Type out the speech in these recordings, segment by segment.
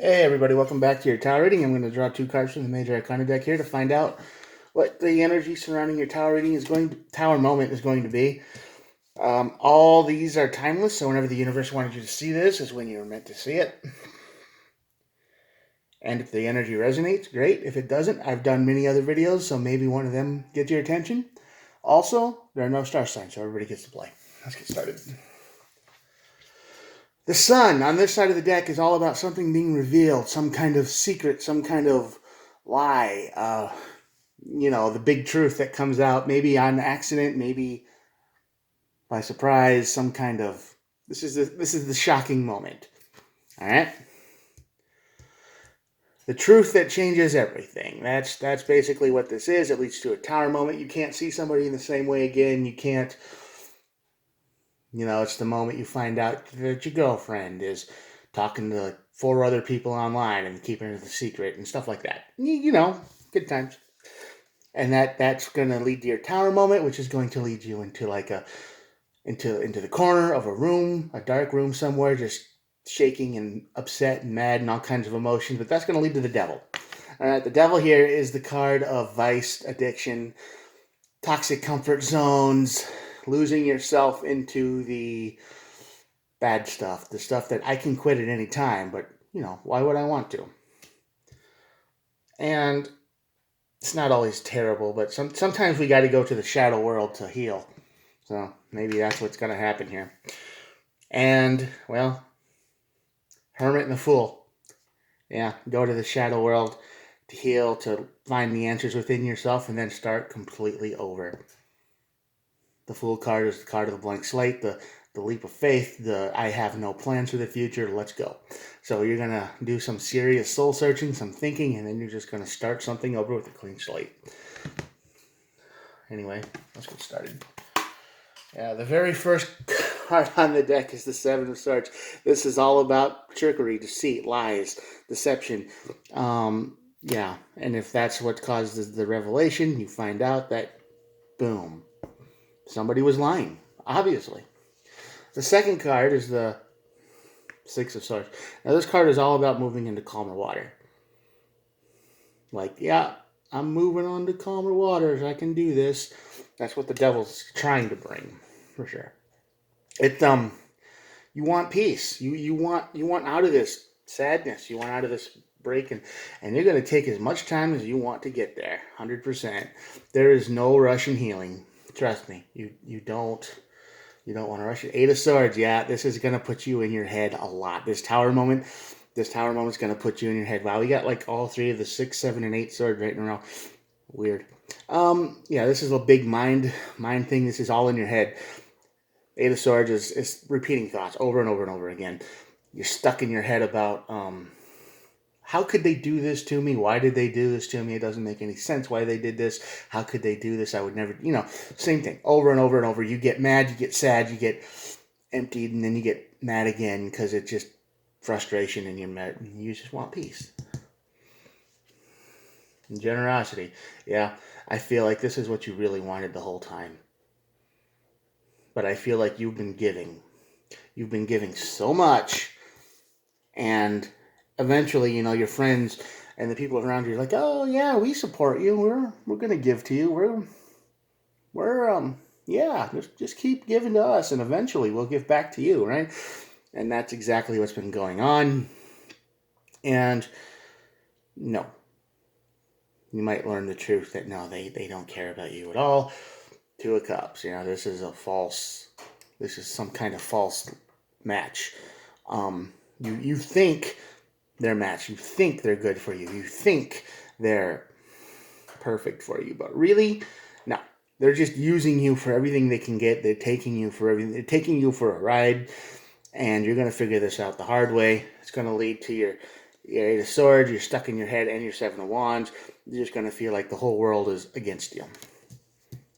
Hey everybody, welcome back to your tower reading. I'm going to draw two cards from the Major Arcana deck here to find out what the energy surrounding your tower reading tower moment is going to be. All these are timeless, so whenever the universe wanted you to see this is when you were meant to see it. And if the energy resonates, great. If it doesn't, I've done many other videos, so maybe one of them gets your attention. Also, there are no star signs, so everybody gets to play. Let's get started. The sun on this side of the deck is all about something being revealed, some kind of secret, some kind of lie. The big truth that comes out, maybe on accident, maybe by surprise, some kind of this is the shocking moment. All right. The truth that changes everything. That's basically what this is. It leads to a tower moment. You can't see somebody in the same way again. You can't, it's the moment you find out that your girlfriend is talking to four other people online and keeping it a secret and stuff like that. Good times. And that's going to lead to your tower moment, which is going to lead you into like a into the corner of a room, a dark room somewhere, just shaking and upset and mad and all kinds of emotions. But that's going to lead to the devil. All right, the devil here is the card of vice, addiction, toxic comfort zones, losing yourself into the bad stuff, the stuff that I can quit at any time, but why would I want to? And it's not always terrible, but sometimes we got to go to the shadow world to heal. So maybe that's what's going to happen here. And, well, Hermit and the Fool. Yeah, go to the shadow world to heal, to find the answers within yourself, and then start completely over. The Fool card is the card of the blank slate, the leap of faith, the I have no plans for the future, let's go. So you're going to do some serious soul searching, some thinking, and then you're just going to start something over with a clean slate. Anyway, let's get started. Yeah, the very first card on the deck is the Seven of Swords. This is all about trickery, deceit, lies, deception. Yeah, and if that's what causes the revelation, you find out that, boom, somebody was lying, obviously. The second card is the Six of Swords. Now, this card is all about moving into calmer water. Like, yeah, I'm moving on to calmer waters. I can do this. That's what the devil's trying to bring, for sure. It You want peace. You want out of this sadness. You want out of this break, and you're going to take as much time as you want to get there. 100%. There is no rush in healing. Trust me. You don't want to rush it. Eight of Swords. Yeah, this is going to put you in your head a lot. This tower moment is going to put you in your head. Wow, we got like all three of the 6, 7, and 8 swords right in a row. Weird. Yeah, this is a big mind thing. This is all in your head. Eight of Swords is repeating thoughts over and over and over again. You're stuck in your head about how could they do this to me? Why did they do this to me? It doesn't make any sense why they did this. How could they do this? I would never, same thing over and over and over. You get mad, you get sad, you get emptied, and then you get mad again because it's just frustration and you're mad. You just want peace and generosity. Yeah, I feel like this is what you really wanted the whole time. But I feel like you've been giving. You've been giving so much, and eventually, your friends and the people around you are like, "Oh yeah, we support you. We're gonna give to you. We're yeah, just keep giving to us, and eventually we'll give back to you, right?" And that's exactly what's been going on. And no, you might learn the truth that no, they don't care about you at all. Two of Cups. This is a false. This is some kind of false match. You think they're matched. You think they're good for you. You think they're perfect for you. But really, no. They're just using you for everything they can get. They're taking you for everything. They're taking you for a ride. And you're going to figure this out the hard way. It's going to lead to your Eight of Swords. You're stuck in your head and your Seven of Wands. You're just going to feel like the whole world is against you.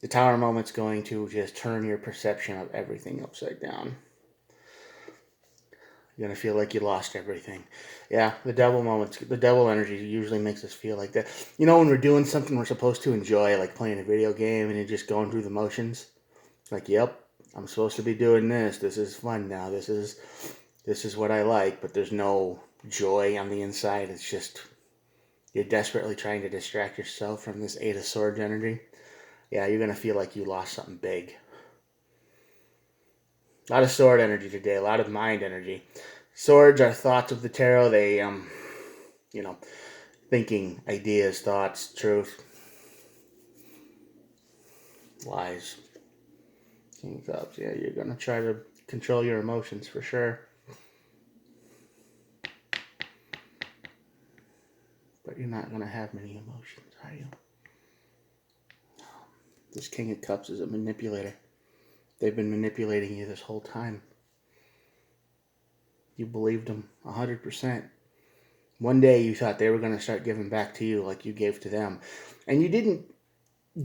The Tower moment's going to just turn your perception of everything upside down. You're gonna feel like you lost everything. Yeah, the devil moments, the devil energy usually makes us feel like that. When we're doing something we're supposed to enjoy, like playing a video game, and you're just going through the motions. Like, yep, I'm supposed to be doing this. This is fun now. This is what I like. But there's no joy on the inside. It's just, you're desperately trying to distract yourself from this Eight of Swords energy. Yeah, you're going to feel like you lost something big. A lot of sword energy today, a lot of mind energy. Swords are thoughts of the tarot. They, thinking, ideas, thoughts, truth, lies. King of Cups. Yeah, you're going to try to control your emotions for sure. But you're not going to have many emotions, are you? This King of Cups is a manipulator. They've been manipulating you this whole time. You believed them 100%. One day you thought they were going to start giving back to you like you gave to them. And you didn't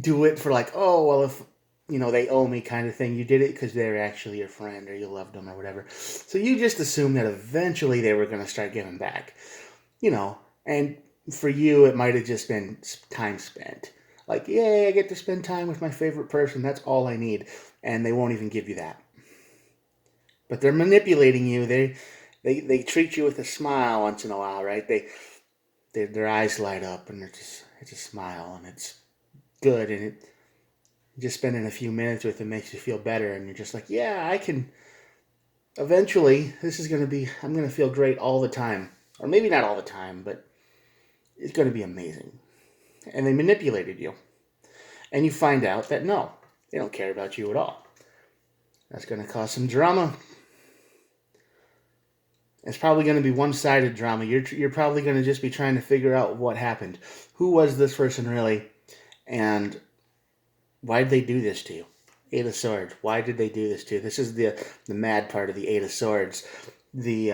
do it for like, oh, well, if, they owe me kind of thing. You did it because they're actually your friend or you loved them or whatever. So you just assumed that eventually they were going to start giving back. And for you, it might have just been time spent. Like, yay, I get to spend time with my favorite person. That's all I need. And they won't even give you that. But they're manipulating you. They treat you with a smile once in a while, right? Their eyes light up and it's a smile and it's good, and just spending a few minutes with them makes you feel better, and you're just like, yeah, I can. Eventually, I'm going to feel great all the time, or maybe not all the time, but it's going to be amazing. And they manipulated you, and you find out that no, they don't care about you at all. That's going to cause some drama. It's probably going to be one-sided drama. You're probably going to just be trying to figure out what happened. Who was this person really? And why did they do this to you? Eight of Swords. Why did they do this to you? This is the mad part of the Eight of Swords. The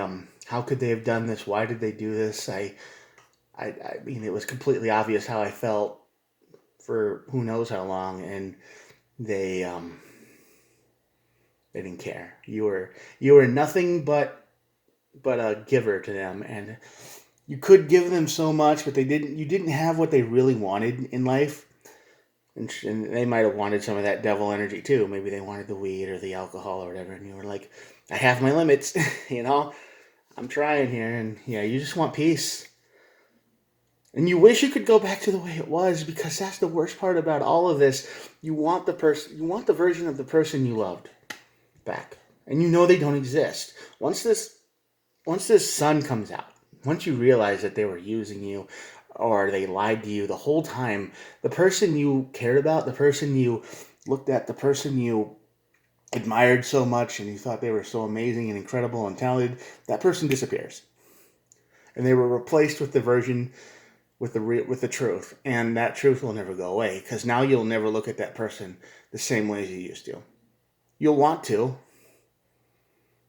how could they have done this? Why did they do this? I mean, it was completely obvious how I felt for who knows how long, and they didn't care. You were nothing but a giver to them, and you could give them so much, but you didn't have what they really wanted in life. And they might have wanted some of that devil energy too. Maybe they wanted the weed or the alcohol or whatever, and you were like, I have my limits, I'm trying here, and yeah, you just want peace. And you wish you could go back to the way it was, because that's the worst part about all of this. You want the version of the person you loved back. And they don't exist. Once this sun comes out, once you realize that they were using you or they lied to you the whole time, the person you cared about, the person you looked at, the person you admired so much and you thought they were so amazing and incredible and talented, that person disappears. And they were replaced with the version with the truth, and that truth will never go away, because now you'll never look at that person the same way as you used to. You'll want to.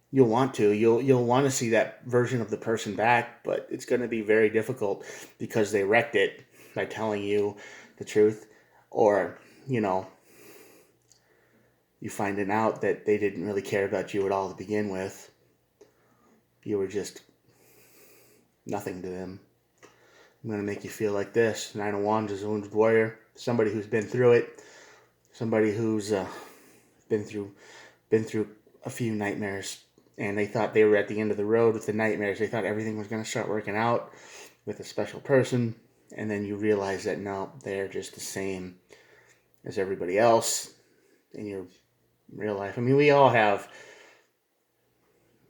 You'll want to see that version of the person back, but it's going to be very difficult because they wrecked it by telling you the truth, or you finding out that they didn't really care about you at all to begin with. You were just nothing to them. I'm going to make you feel like this. Nine of Wands is a wounded warrior, somebody who's been through it, somebody who's been through a few nightmares, and they thought they were at the end of the road with the nightmares. They thought everything was going to start working out with a special person, and then you realize that no, they're just the same as everybody else in your real life. I mean, we all have.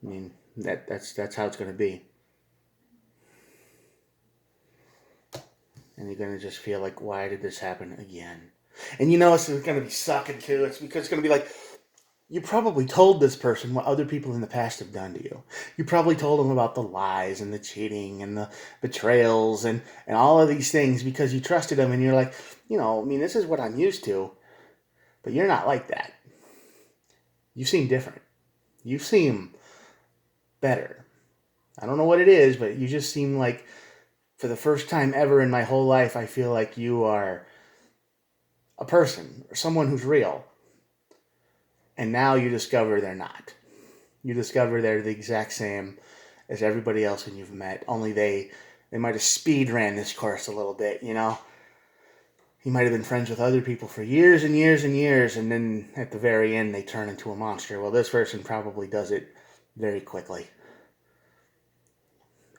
I mean, that's how it's going to be. And you're going to just feel like, why did this happen again? And it's going to be sucking too. It's because it's going to be like, you probably told this person what other people in the past have done to you. You probably told them about the lies and the cheating and the betrayals and all of these things because you trusted them, and you're like, this is what I'm used to. But you're not like that. You seem different. You seem better. I don't know what it is, but you just seem like, for the first time ever in my whole life, I feel like you are a person, or someone who's real. And now you discover they're not. You discover they're the exact same as everybody else when you've met, only they might have speed ran this course a little bit, You might have been friends with other people for years and years and years, and then at the very end they turn into a monster. Well, this person probably does it very quickly.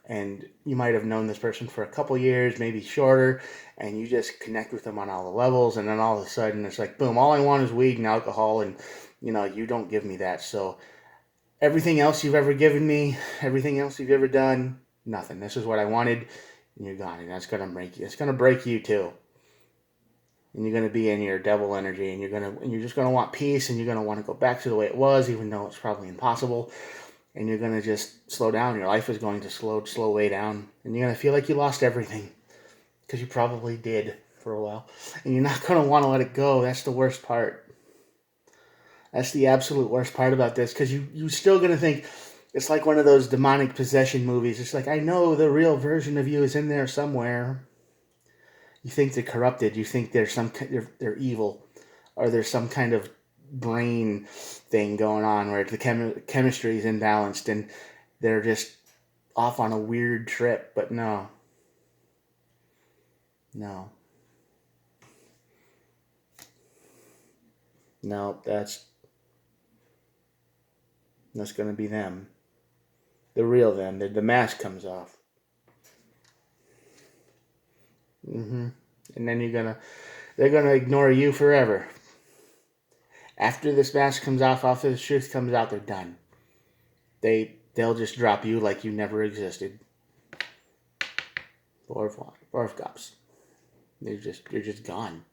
and you might have known this person for a couple years, maybe shorter, and you just connect with them on all the levels, and then all of a sudden it's like, boom, all I want is weed and alcohol, and you don't give me that. So everything else you've ever given me, everything else you've ever done, nothing. This is what I wanted, and you're gone, and that's gonna break you. It's gonna break you too, and you're gonna be in your devil energy, and you're just gonna want peace, and you're gonna want to go back to the way it was, even though it's probably impossible. And you're going to just slow down. Your life is going to slow way down. And you're going to feel like you lost everything. Because you probably did for a while. And you're not going to want to let it go. That's the worst part. That's the absolute worst part about this. Because you're still going to think, it's like one of those demonic possession movies. It's like, I know the real version of you is in there somewhere. You think they're corrupted. You think they're evil. Or there's some kind of brain thing going on where the chemistry is imbalanced and they're just off on a weird trip. But no, that's going to be them, the real them. The mask comes off. And then they're gonna ignore you forever. After this mask comes off, after the truth comes out, they're done. They'll just drop you like you never existed. Or cops. You're just gone.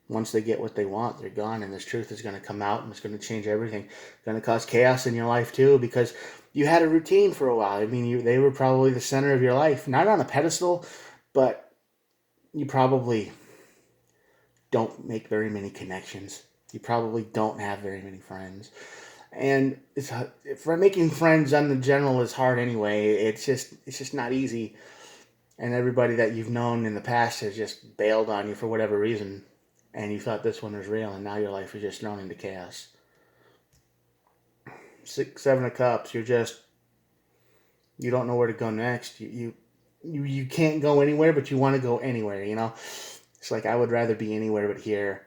Once they get what they want, they're gone, and this truth is going to come out, and it's going to change everything. It's going to cause chaos in your life too, because you had a routine for a while. I mean, they were probably the center of your life, not on a pedestal, but you probably don't make very many connections. You probably don't have very many friends. And for making friends on the general is hard anyway. It's just not easy. And everybody that you've known in the past has just bailed on you for whatever reason. And you thought this one was real, and now your life is just thrown into chaos. 6, 7 of Cups. You don't know where to go next. You can't go anywhere, but you want to go anywhere, It's like, I would rather be anywhere but here.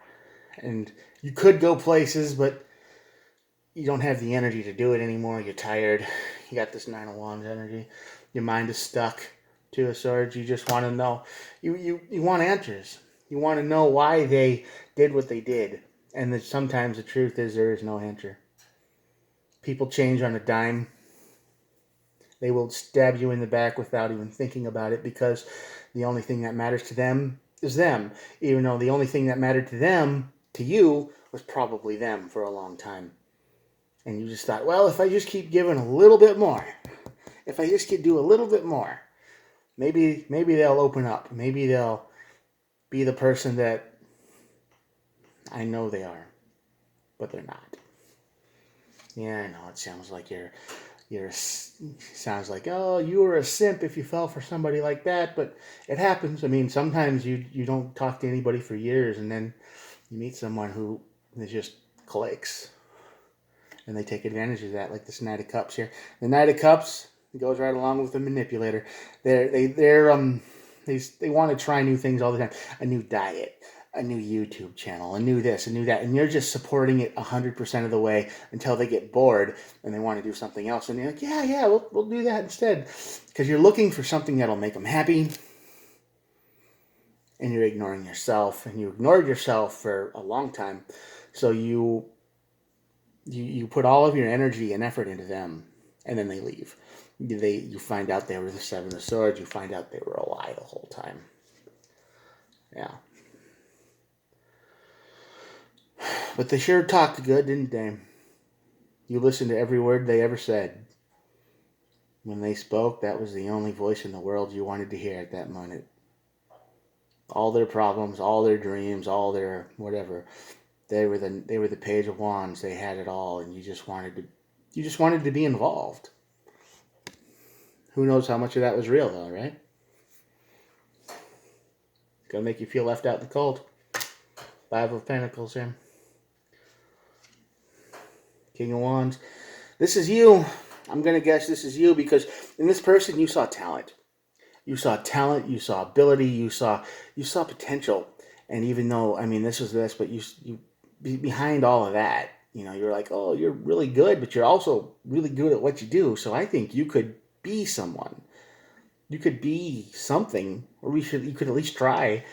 And you could go places, but you don't have the energy to do it anymore. You're tired. You got this 9 of Wands energy. Your mind is stuck. 2 of Swords. You just want to know. You want answers. You want to know why they did what they did. And sometimes the truth is there is no answer. People change on a dime. They will stab you in the back without even thinking about it, because the only thing that matters to them is them. Even though the only thing that mattered to them, to you, was probably them for a long time. And you just thought, well, if I just keep giving a little bit more, if I just do a little bit more, maybe they'll open up. Maybe they'll be the person that I know they are, but they're not. Yeah, I know, it sounds like sounds like, oh, you were a simp if you fell for somebody like that, but it happens. I mean, sometimes you don't talk to anybody for years, and then you meet someone who just clicks, and they take advantage of that, like this Knight of Cups here. The Knight of Cups goes right along with the manipulator. They want to try new things all the time. A new diet, a new YouTube channel, a new this, a new that, and you're just supporting it 100% of the way until they get bored and they want to do something else, and you're like, yeah, we'll do that instead, because you're looking for something that'll make them happy, and you're ignoring yourself, and you ignored yourself for a long time, so you put all of your energy and effort into them, and then they leave. You find out they were the 7 of Swords. You find out they were a lie the whole time. Yeah. But they sure talked good, didn't they? You listened to every word they ever said. When they spoke, that was the only voice in the world you wanted to hear at that moment. All their problems, all their dreams, all their whatever. They were the Page of Wands. They had it all, and you just wanted to be involved. Who knows how much of that was real, though, right? Gonna make you feel left out in the cold. 5 of Pentacles here. King of Wands. This is you. I'm gonna guess this is you, because in this person you saw talent. You saw talent. You saw ability. You saw potential. And even though, I mean, this was this, but you behind all of that, you're like, oh, you're really good, but you're also really good at what you do. So I think you could be someone. You could be something, or you could at least try.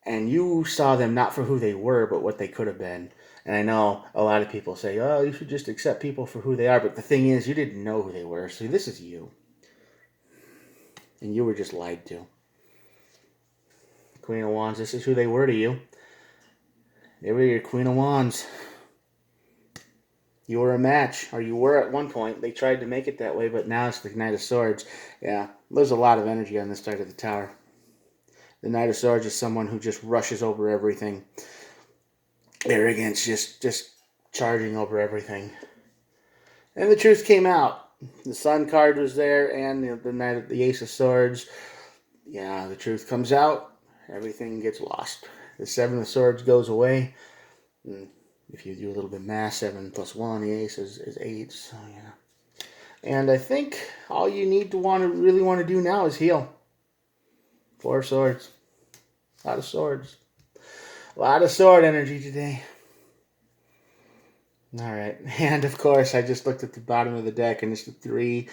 And you saw them not for who they were, but what they could have been. And I know a lot of people say, "Oh, you should just accept people for who they are." But the thing is, you didn't know who they were. So this is you, and you were just lied to. Queen of Wands. This is who they were to you. They were your Queen of Wands. You were a match, or you were at one point. They tried to make it that way, but now it's the Knight of Swords. Yeah, there's a lot of energy on this side of the tower. The Knight of Swords is someone who just rushes over everything. Arrogance, just charging over everything. And the truth came out. The Sun card was there, and the Ace of Swords. Yeah, the truth comes out. Everything gets lost. The Seven of Swords goes away. And if you do a little bit of math, 7 plus 1, the Ace is 8. So yeah. And I think all you need to really want to do now is heal. 4 swords. A lot of swords. A lot of sword energy today. All right. And of course, I just looked at the bottom of the deck, and it's the three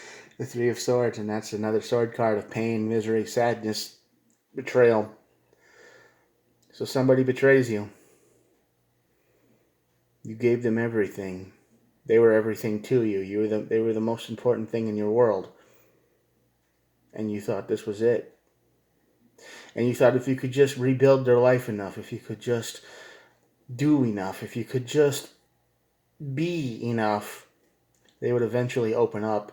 of swords, and that's another sword card of pain, misery, sadness, betrayal. So somebody betrays you. You gave them everything. They were everything to you. They were the most important thing in your world. And you thought this was it. And you thought if you could just rebuild their life enough, if you could just do enough, if you could just be enough, they would eventually open up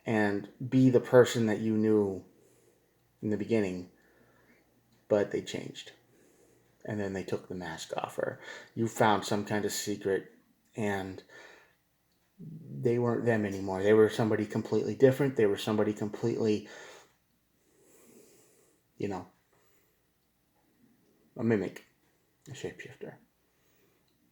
and be the person that you knew in the beginning. But they changed. And then they took the mask off, or you found some kind of secret, and they weren't them anymore. They were somebody completely different. They were somebody completely, a mimic, a shapeshifter.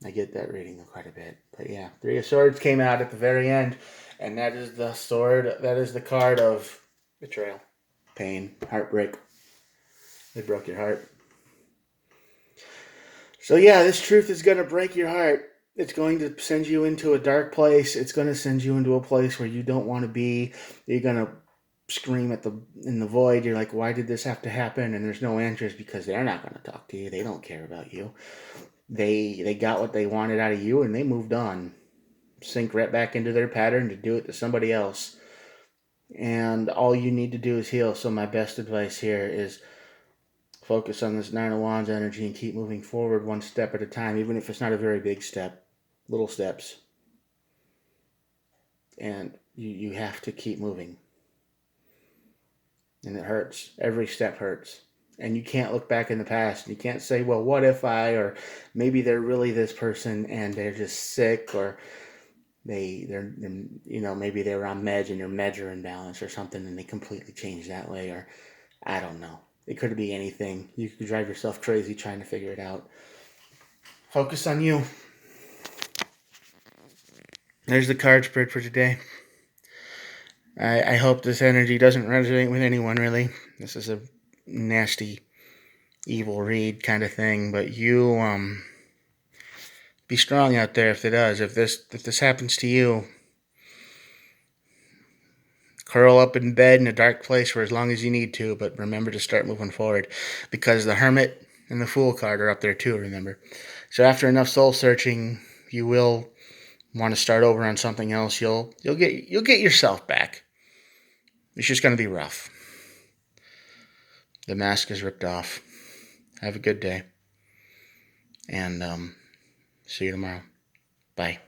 I get that reading quite a bit. But yeah, 3 of Swords came out at the very end, and that is the sword. That is the card of betrayal, pain, heartbreak. They broke your heart. So yeah, this truth is going to break your heart. It's going to send you into a dark place. It's going to send you into a place where you don't want to be. You're going to scream in the void. You're like, why did this have to happen? And there's no answers because they're not going to talk to you. They don't care about you. They got what they wanted out of you, and they moved on. Sink right back into their pattern to do it to somebody else. And all you need to do is heal. So my best advice here is focus on this 9 of Wands energy and keep moving forward one step at a time, even if it's not a very big step. Little steps. And you have to keep moving. And it hurts. Every step hurts. And you can't look back in the past. You can't say, well, what if or maybe they're really this person and they're just sick, or they're maybe they were on meds and their meds are imbalanced or something, and they completely changed that way, or I don't know. It could be anything. You could drive yourself crazy trying to figure it out. Focus on you. There's the card spread for today. I hope this energy doesn't resonate with anyone, really. This is a nasty, evil read kind of thing, but you be strong out there if it does. If this happens to you, curl up in bed in a dark place for as long as you need to, but remember to start moving forward, because the Hermit and the Fool card are up there too, remember. So after enough soul searching, you will want to start over on something else. You'll get yourself back. It's just going to be rough. The mask is ripped off. Have a good day. And see you tomorrow. Bye.